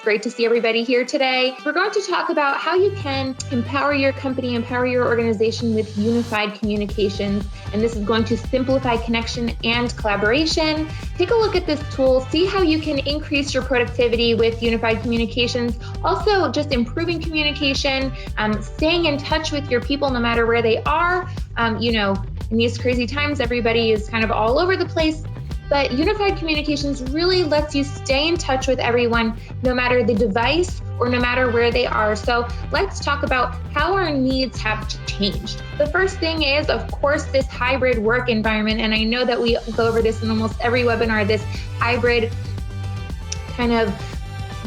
great to see everybody here today. We're going to talk about how you can empower your company, empower your organization with unified communications. And this is going to simplify connection and collaboration. Take a look at this tool, see how you can increase your productivity with unified communications. Also, just improving communication, staying in touch with your people no matter where they are. In these crazy times, everybody is kind of all over the place. But unified communications really lets you stay in touch with everyone, no matter the device or no matter where they are. So let's talk about how our needs have changed. The first thing is, of course, this hybrid work environment. And I know that we go over this in almost every webinar, this hybrid kind of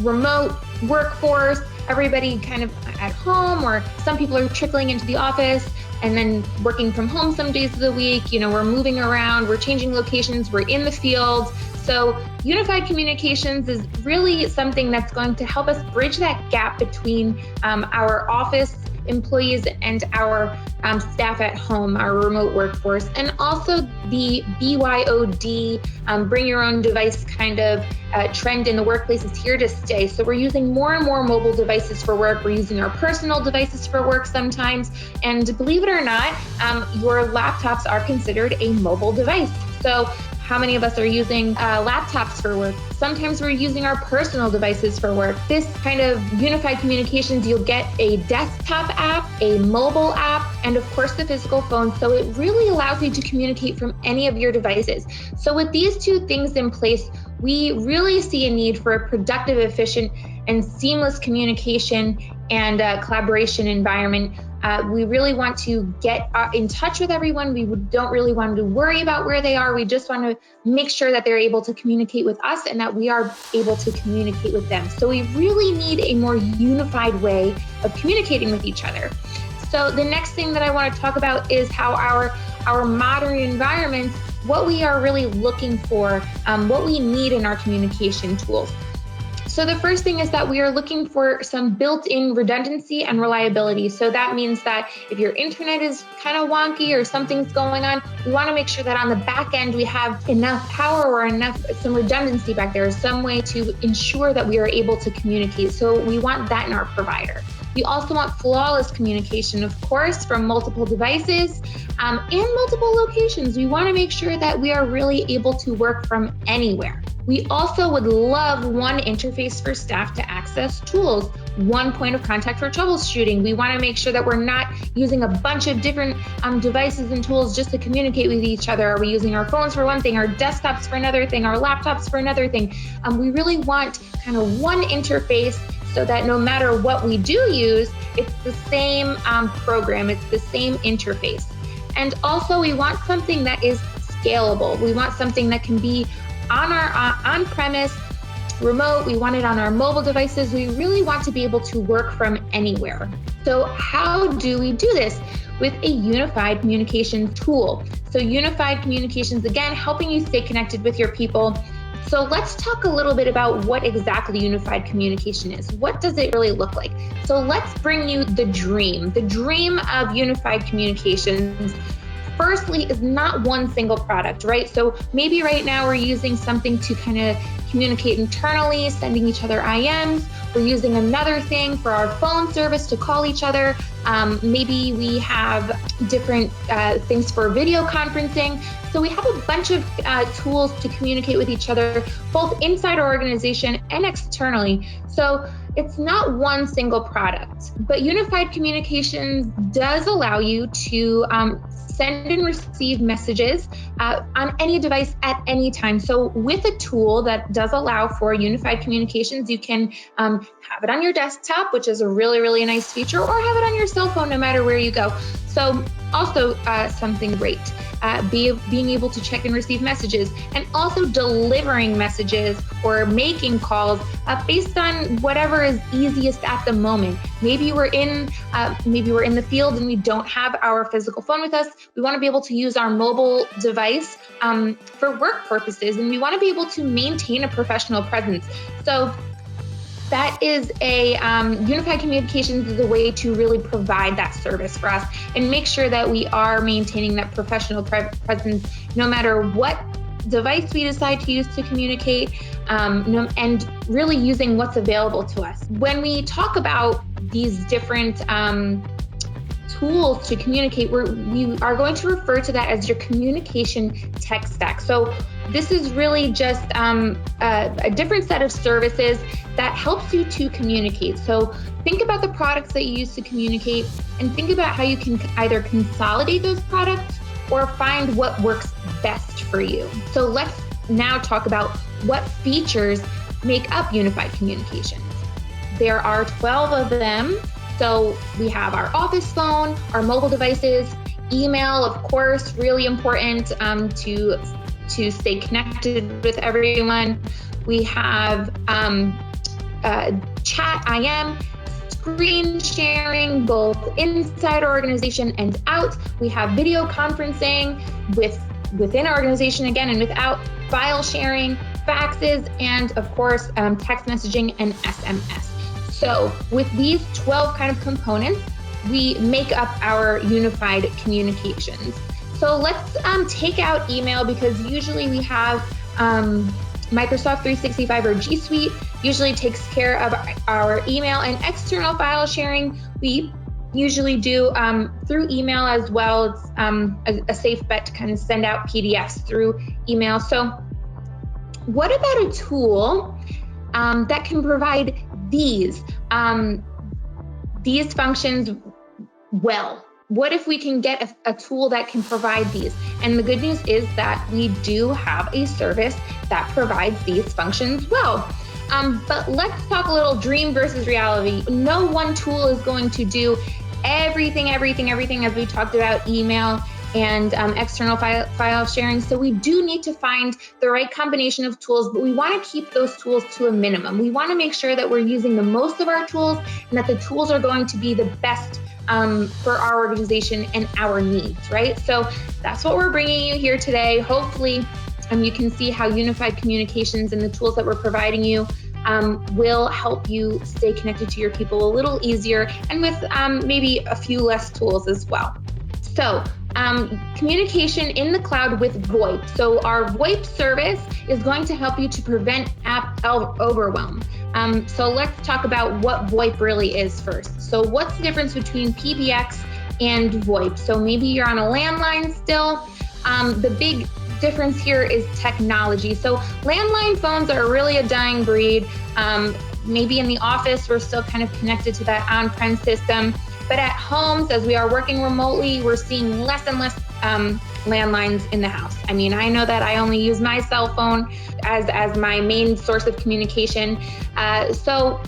remote workforce, everybody kind of at home, or some people are trickling into the office and then working from home some days of the week. We're moving around, we're changing locations, we're in the field. So unified communications is really something that's going to help us bridge that gap between our office employees and our staff at home, our remote workforce, and also the BYOD, bring your own device kind of trend in the workplace is here to stay. So we're using more and more mobile devices for work. We're using our personal devices for work sometimes. And believe it or not, your laptops are considered a mobile device. So how many of us are using laptops for work? Sometimes we're using our personal devices for work. This kind of unified communications, you'll get a desktop app, a mobile app, and of course the physical phone. So it really allows you to communicate from any of your devices. So with these two things in place, we really see a need for a productive, efficient, and seamless communication and collaboration environment. We really want to get in touch with everyone. We don't really want to worry about where they are. We just want to make sure that they're able to communicate with us and that we are able to communicate with them. So we really need a more unified way of communicating with each other. So the next thing that I want to talk about is how our modern environments, what we are really looking for, what we need in our communication tools. So the first thing is that we are looking for some built-in redundancy and reliability. So that means that if your internet is kind of wonky or something's going on, we want to make sure that on the back end we have enough power or some redundancy back there, some way to ensure that we are able to communicate. So we want that in our provider. We also want flawless communication, of course, from multiple devices and multiple locations. We want to make sure that we are really able to work from anywhere. We also would love one interface for staff to access tools, one point of contact for troubleshooting. We want to make sure that we're not using a bunch of different devices and tools just to communicate with each other. Are we using our phones for one thing, our desktops for another thing, our laptops for another thing? We really want kind of one interface so that no matter what we do use, it's the same program, it's the same interface. And also we want something that is scalable. We want something that can be on our on-premise, remote. We want it on our mobile devices. We really want to be able to work from anywhere. So how do we do this? With a unified communication tool. So unified communications, again, helping you stay connected with your people. So let's talk a little bit about what exactly unified communication is. What does it really look like? So let's bring you the dream of unified communications. Firstly, is not one single product, right? So maybe right now we're using something to kind of communicate internally, sending each other IMs. We're using another thing for our phone service to call each other. Maybe we have different things for video conferencing. So we have a bunch of tools to communicate with each other, both inside our organization and externally. So it's not one single product, but unified communications does allow you to send and receive messages on any device at any time. So with a tool that does allow for unified communications, you can have it on your desktop, which is a really, really nice feature, or have it on your cell phone no matter where you go. So also something great, being able to check and receive messages, and also delivering messages or making calls based on whatever is easiest at the moment. Maybe we're in the field and we don't have our physical phone with us. We want to be able to use our mobile device for work purposes, and we want to be able to maintain a professional presence. So that is a unified communications is a way to really provide that service for us and make sure that we are maintaining that professional presence no matter what device we decide to use to communicate, and really using what's available to us. When we talk about these different tools to communicate, we are going to refer to that as your communication tech stack. So this is really just a different set of services that helps you to communicate. So think about the products that you use to communicate, and think about how you can either consolidate those products or find what works best for you. So let's now talk about what features make up unified communications. There are 12 of them. So we have our office phone, our mobile devices, email, of course, really important to stay connected with everyone. We have chat, IM, screen sharing, both inside our organization and out. We have video conferencing within our organization again and without, file sharing, faxes, and of course, text messaging and SMS. So with these 12 kind of components, we make up our unified communications. So let's take out email, because usually we have Microsoft 365 or G Suite usually takes care of our email, and external file sharing we usually do through email as well. It's a safe bet to kind of send out PDFs through email. So what about a tool that can provide these functions well? What if we can get a tool that can provide these? And the good news is that we do have a service that provides these functions well. But let's talk a little dream versus reality. No one tool is going to do everything as we talked about email and external file sharing. So we do need to find the right combination of tools, but we want to keep those tools to a minimum. We want to make sure that we're using the most of our tools and that the tools are going to be the best for our organization and our needs, right? So that's what we're bringing you here today. Hopefully, you can see how unified communications and the tools that we're providing you will help you stay connected to your people a little easier, and with maybe a few less tools as well. So communication in the cloud with VoIP. So our VoIP service is going to help you to prevent app overwhelm. So let's talk about what VoIP really is first. So what's the difference between PBX and VoIP? So maybe you're on a landline still. The big difference here is technology. So landline phones are really a dying breed. Maybe in the office, we're still kind of connected to that on-prem system. But at homes, as we are working remotely, we're seeing less and less landlines in the house. I mean, I know that I only use my cell phone as my main source of communication. So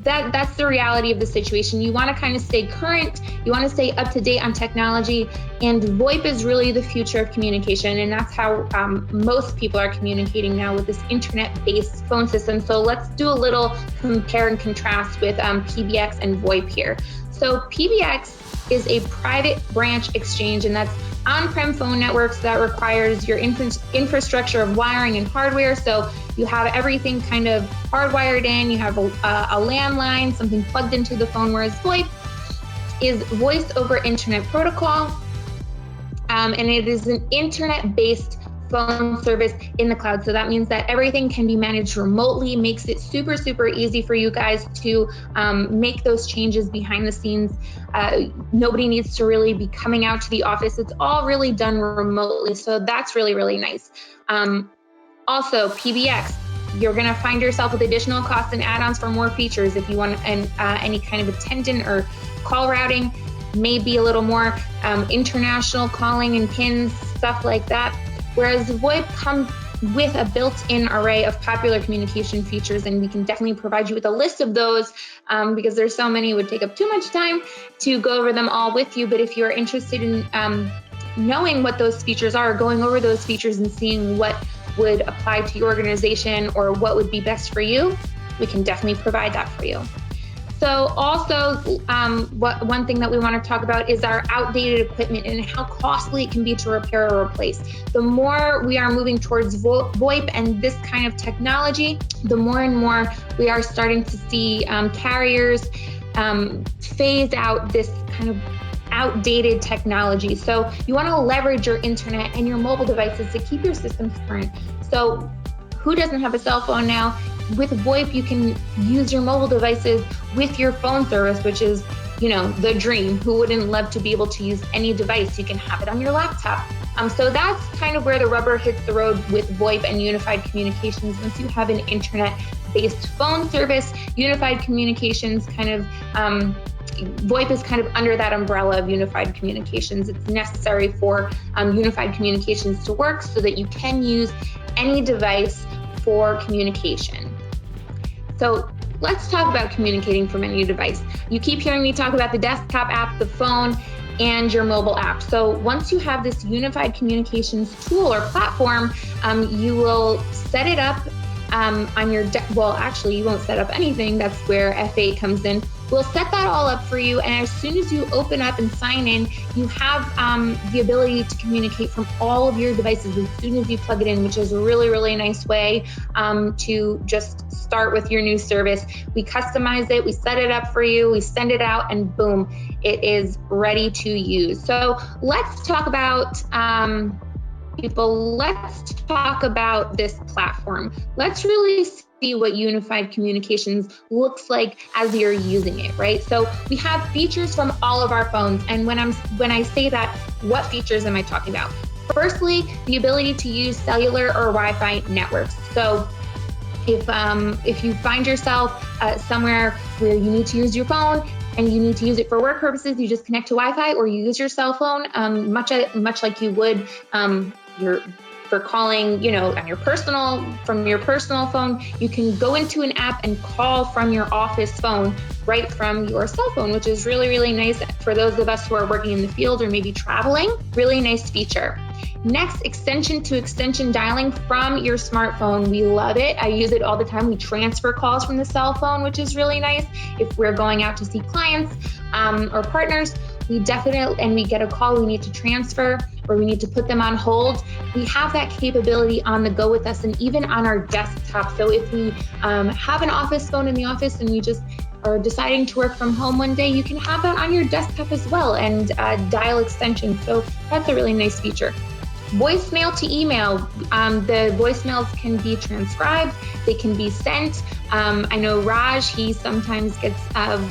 that's the reality of the situation. You want to kind of stay current. You want to stay up to date on technology. And VoIP is really the future of communication. And that's how most people are communicating now with this internet-based phone system. So let's do a little compare and contrast with PBX and VoIP here. So PBX is a private branch exchange, and that's on-prem phone networks that requires your infrastructure of wiring and hardware. So you have everything kind of hardwired in. You have a landline, something plugged into the phone, whereas VoIP is voice over internet protocol, and it is an internet-based phone service in the cloud. So that means that everything can be managed remotely, makes it super, super easy for you guys to make those changes behind the scenes. Nobody needs to really be coming out to the office. It's all really done remotely. So that's really, really nice. Also, PBX, you're going to find yourself with additional costs and add-ons for more features. If you want any kind of attendant or call routing, maybe a little more international calling and pins, stuff like that. Whereas VoIP comes with a built-in array of popular communication features, and we can definitely provide you with a list of those because there's so many, it would take up too much time to go over them all with you. But if you're interested in knowing what those features are, going over those features and seeing what would apply to your organization or what would be best for you, we can definitely provide that for you. So also, one thing that we want to talk about is our outdated equipment and how costly it can be to repair or replace. The more we are moving towards VoIP and this kind of technology, the more and more we are starting to see carriers phase out this kind of outdated technology. So you want to leverage your internet and your mobile devices to keep your systems current. So who doesn't have a cell phone now? With VoIP, you can use your mobile devices with your phone service, which is, the dream. Who wouldn't love to be able to use any device? You can have it on your laptop. So that's kind of where the rubber hits the road with VoIP and unified communications. Once you have an internet-based phone service, unified communications VoIP is kind of under that umbrella of unified communications. It's necessary for unified communications to work so that you can use any device for communication. So let's talk about communicating from any device. You keep hearing me talk about the desktop app, the phone, and your mobile app. So once you have this unified communications tool or platform, you will set it up on your, you won't set up anything. That's where F8 comes in. We'll set that all up for you. And as soon as you open up and sign in, you have the ability to communicate from all of your devices as soon as you plug it in, which is a really, really nice way to just start with your new service. We customize it, we set it up for you, we send it out, and boom, it is ready to use. So let's talk about let's talk about this platform. Let's really see what unified communications looks like as you're using it, right? So we have features from all of our phones. And when I say that, what features am I talking about? Firstly, the ability to use cellular or Wi-Fi networks. So if you find yourself somewhere where you need to use your phone and you need to use it for work purposes, you just connect to Wi-Fi or you use your cell phone, much like you would for calling, on from your personal phone. You can go into an app and call from your office phone right from your cell phone, which is really, really nice for those of us who are working in the field or maybe traveling. Really nice feature. Next, extension-to-extension dialing from your smartphone. We love it. I use it all the time. We transfer calls from the cell phone, which is really nice. If we're going out to see clients or partners, we get a call, we need to transfer or we need to put them on hold. We have that capability on the go with us and even on our desktop. So if we have an office phone in the office and we just are deciding to work from home one day, you can have that on your desktop as well and dial extensions. So that's a really nice feature. Voicemail to email. The voicemails can be transcribed, they can be sent. I know Raj, he sometimes gets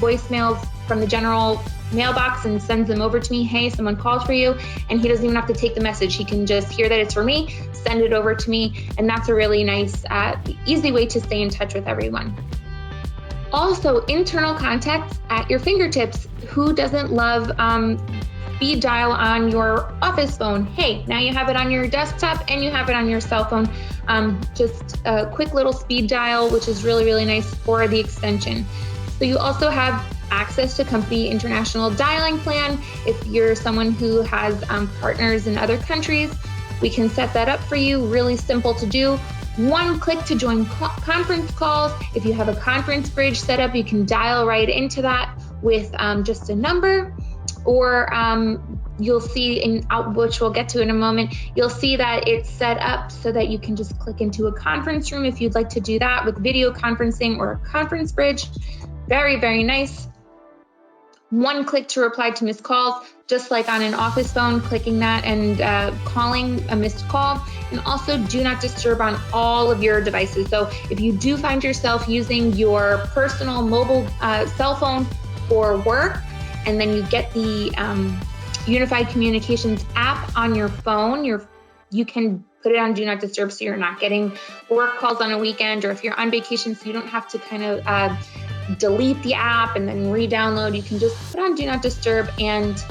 voicemails from the general mailbox and sends them over to me. Hey, someone called for you, and he doesn't even have to take the message. He can just hear that it's for me, send it over to me, and that's a really nice, easy way to stay in touch with everyone. Also, internal contacts at your fingertips. Who doesn't love speed dial on your office phone? Hey, now you have it on your desktop and you have it on your cell phone. Just a quick little speed dial, which is really, really nice for the extension. So you also have access to company international dialing plan. If you're someone who has partners in other countries, we can set that up for you. Really simple to do. One click to join conference calls. If you have a conference bridge set up, you can dial right into that with just a number. Or you'll see, which we'll get to in a moment, you'll see that it's set up so that you can just click into a conference room if you'd like to do that with video conferencing or a conference bridge. Very, very nice. One click to reply to missed calls, just like on an office phone, clicking that and calling a missed call. And also do not disturb on all of your devices. So if you do find yourself using your personal mobile cell phone for work, and then you get the Unified Communications app on your phone, you can put it on Do Not Disturb so you're not getting work calls on a weekend, or if you're on vacation so you don't have to kind of delete the app and then re-download. You can just put on Do Not Disturb and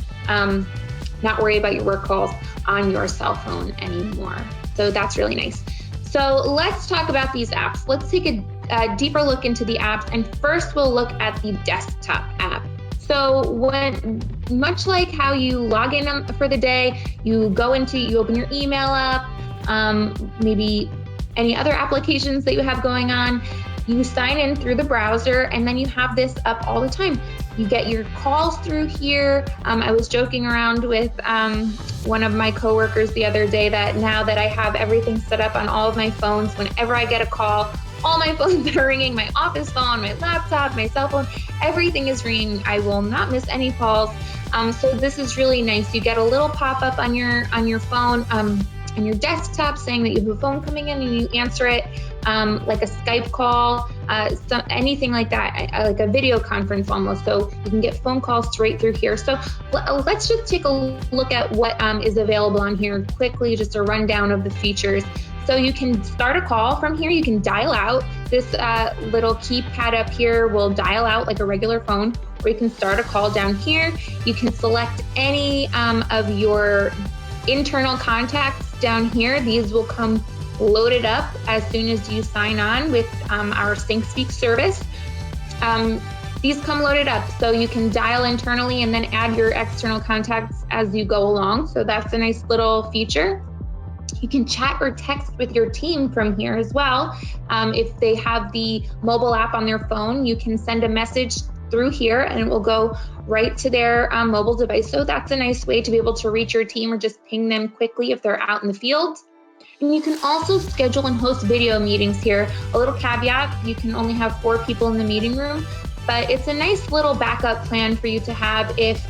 not worry about your work calls on your cell phone anymore. So that's really nice. So let's talk about these apps. Let's take a deeper look into the apps, and first we'll look at the desktop app. So much like how you log in for the day, you open your email up, maybe any other applications that you have going on. You sign in through the browser, and then you have this up all the time. You get your calls through here. I was joking around with one of my coworkers the other day that now that I have everything set up on all of my phones, whenever I get a call, all my phones are ringing, my office phone, my laptop, my cell phone, everything is ringing. I will not miss any calls. So this is really nice. You get a little pop-up on your phone, on your desktop saying that you have a phone coming in, and you answer it like a Skype call, anything like that, like a video conference almost. So you can get phone calls straight through here. So let's just take a look at what is available on here quickly, just a rundown of the features. So you can start a call from here. You can dial out. This little keypad up here will dial out like a regular phone, or you can start a call down here. You can select any of your internal contacts down here. These will come loaded up as soon as you sign on with our SyncSpeak service. These come loaded up, so you can dial internally and then add your external contacts as you go along. So that's a nice little feature. You can chat or text with your team from here as well. If they have the mobile app on their phone, you can send a message through here and it will go right to their mobile device. So that's a nice way to be able to reach your team or just ping them quickly if they're out in the field. And you can also schedule and host video meetings here. A little caveat, you can only have 4 people in the meeting room, but it's a nice little backup plan for you to have if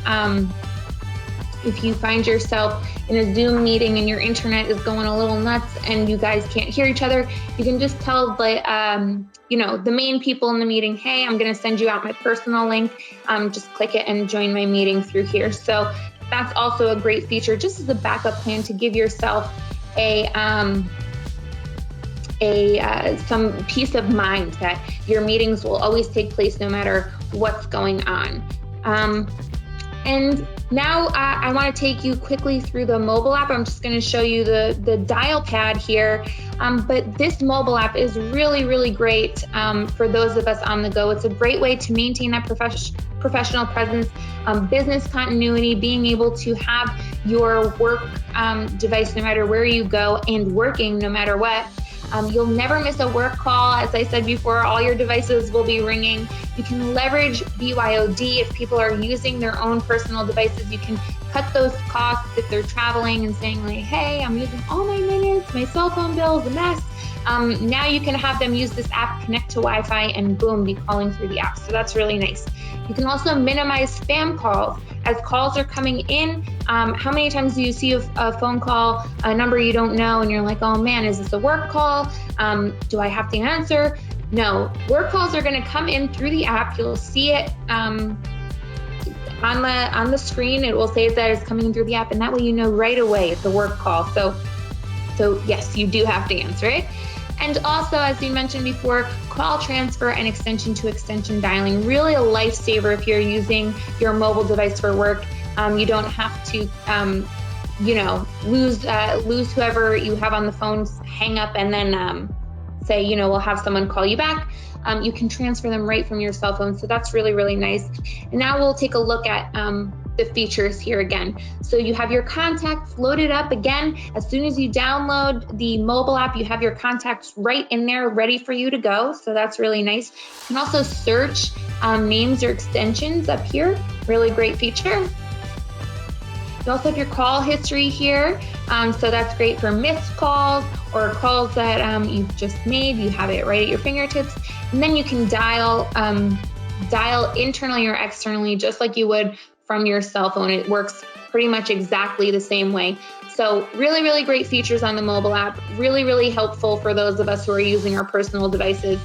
you find yourself in a Zoom meeting and your internet is going a little nuts and you guys can't hear each other. You can just tell the main people in the meeting, hey, I'm going to send you out my personal link. Just click it and join my meeting through here. So that's also a great feature, just as a backup plan to give yourself some peace of mind that your meetings will always take place no matter what's going on. And now I want to take you quickly through the mobile app. I'm just going to show you the dial pad here. But this mobile app is really, really great for those of us on the go. It's a great way to maintain that professional presence, business continuity, being able to have your work device no matter where you go and working no matter what. You'll never miss a work call. As I said before, all your devices will be ringing. You can leverage BYOD if people are using their own personal devices. You can cut those costs if they're traveling and saying like, hey, I'm using all my minutes, my cell phone bill is a mess. Now you can have them use this app, connect to Wi-Fi, and boom, be calling through the app. So that's really nice. You can also minimize spam calls. As calls are coming in, how many times do you see a phone call, a number you don't know, and you're like, oh man, is this a work call? Do I have to answer? No, work calls are gonna come in through the app. You'll see it on the screen. It will say that it's coming in through the app, and that way you know right away it's a work call. So yes, you do have to answer it. And also, as we mentioned before, call transfer and extension to extension dialing, really a lifesaver if you're using your mobile device for work. You don't have to, lose whoever you have on the phone, hang up, and then say, we'll have someone call you back. You can transfer them right from your cell phone. So that's really, really nice. And now we'll take a look at the features here again. So you have your contacts loaded up again. As soon as you download the mobile app, you have your contacts right in there ready for you to go. So that's really nice. You can also search names or extensions up here. Really great feature. You also have your call history here. So that's great for missed calls or calls that you've just made. You have it right at your fingertips. And then you can dial internally or externally just like you would from your cell phone. It works pretty much exactly the same way. So really, really great features on the mobile app. Really, really helpful for those of us who are using our personal devices.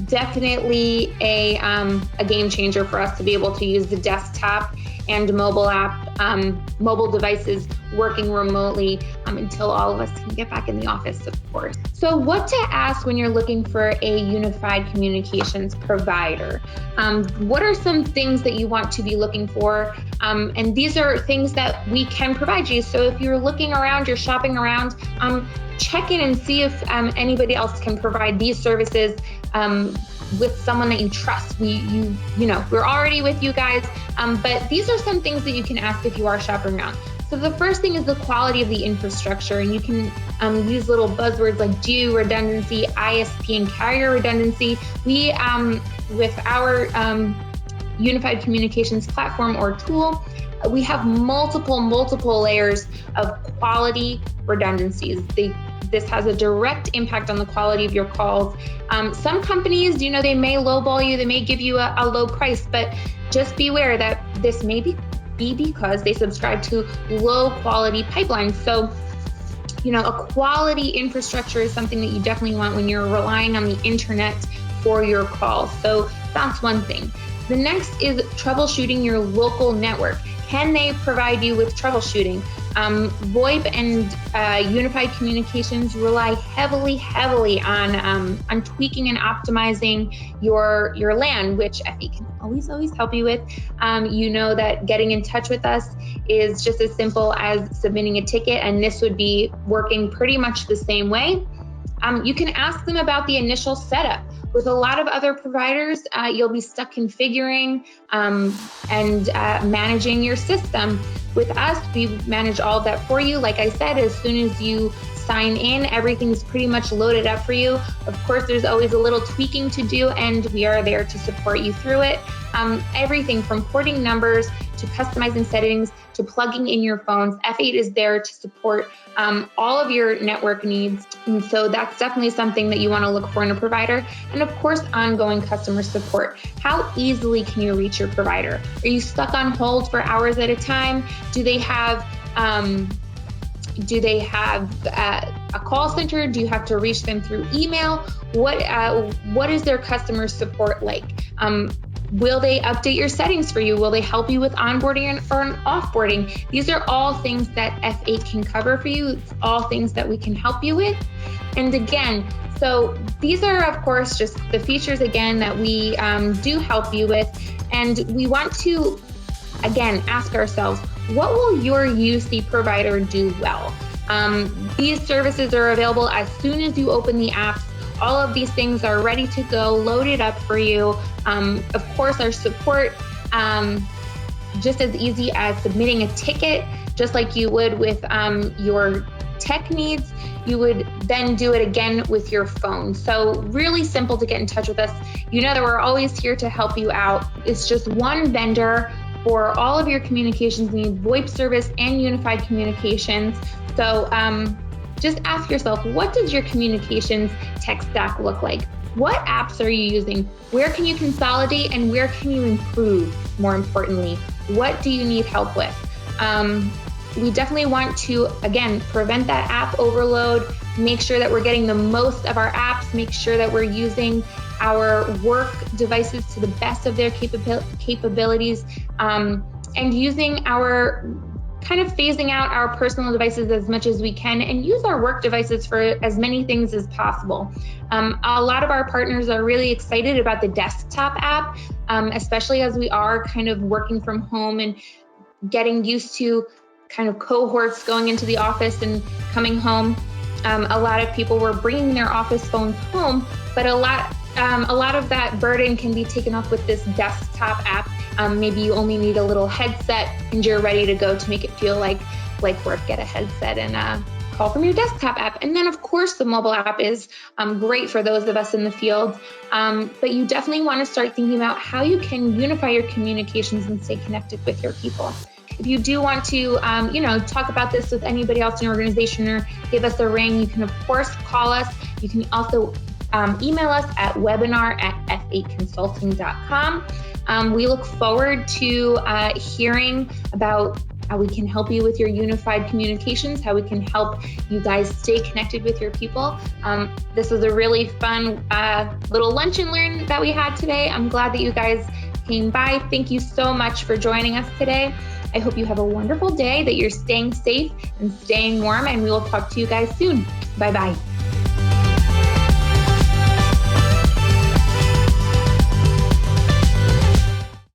Definitely a game changer for us to be able to use the desktop and mobile app, mobile devices working remotely until all of us can get back in the office, of course. So what to ask when you're looking for a unified communications provider? What are some things that you want to be looking for? And these are things that we can provide you. So if you're looking around, you're shopping around, check in and see if anybody else can provide these services with someone that you trust. We're already with you guys, but these are some things that you can ask if you are shopping around. So the first thing is the quality of the infrastructure, and you can use little buzzwords like geo redundancy, ISP, and carrier redundancy. We, with our unified communications platform or tool, we have multiple layers of quality redundancies. This has a direct impact on the quality of your calls. Some companies, they may lowball you, they may give you a low price, but just beware that this may be because they subscribe to low quality pipelines. So, a quality infrastructure is something that you definitely want when you're relying on the internet for your calls. So that's one thing. The next is troubleshooting your local network. Can they provide you with troubleshooting? VoIP and unified communications rely heavily on tweaking and optimizing your LAN, which FE can always help you with. That getting in touch with us is just as simple as submitting a ticket, and this would be working pretty much the same way. You can ask them about the initial setup. With a lot of other providers, you'll be stuck configuring and managing your system. With us, we manage all of that for you. Like I said, as soon as you sign in, everything's pretty much loaded up for you. Of course, there's always a little tweaking to do, and we are there to support you through it. Everything from porting numbers to customizing settings to plugging in your phones. F8 is there to support all of your network needs. And so that's definitely something that you want to look for in a provider. And of course, ongoing customer support. How easily can you reach your provider? Are you stuck on hold for hours at a time? Do they have a call center? Do you have to reach them through email? What is their customer support like? Will they update your settings for you? Will they help you with onboarding or offboarding? These are all things that F8 can cover for you. It's all things that we can help you with. And again, so these are, of course, just the features, again, that we do help you with. And we want to, again, ask ourselves, what will your UC provider do well? These services are available as soon as you open the apps. All of these things are ready to go, loaded up for you. Of course, our support, just as easy as submitting a ticket, just like you would with your tech needs, you would then do it again with your phone. So really simple to get in touch with us. You know that we're always here to help you out. It's just one vendor for all of your communications needs, VoIP service and unified communications. So just ask yourself, what does your communications tech stack look like? What apps are you using? Where can you consolidate and where can you improve? More importantly, what do you need help with? We definitely want to, again, prevent that app overload, make sure that we're getting the most of our apps, make sure that we're using our work devices to the best of their capabilities, and using our kind of phasing out our personal devices as much as we can and use our work devices for as many things as possible. A lot of our partners are really excited about the desktop app, especially as we are kind of working from home and getting used to kind of cohorts going into the office and coming home. A lot of people were bringing their office phones home, but a lot of that burden can be taken off with this desktop app. Maybe you only need a little headset and you're ready to go to make it feel like work. Get a headset and call from your desktop app. And then of course the mobile app is great for those of us in the field. But you definitely want to start thinking about how you can unify your communications and stay connected with your people. If you do want to, talk about this with anybody else in your organization or give us a ring, you can of course call us. You can also email us at webinar@f8consulting.com. We look forward to hearing about how we can help you with your unified communications, how we can help you guys stay connected with your people. This was a really fun little lunch and learn that we had today. I'm glad that you guys came by. Thank you so much for joining us today. I hope you have a wonderful day, that you're staying safe and staying warm, and we will talk to you guys soon. Bye-bye.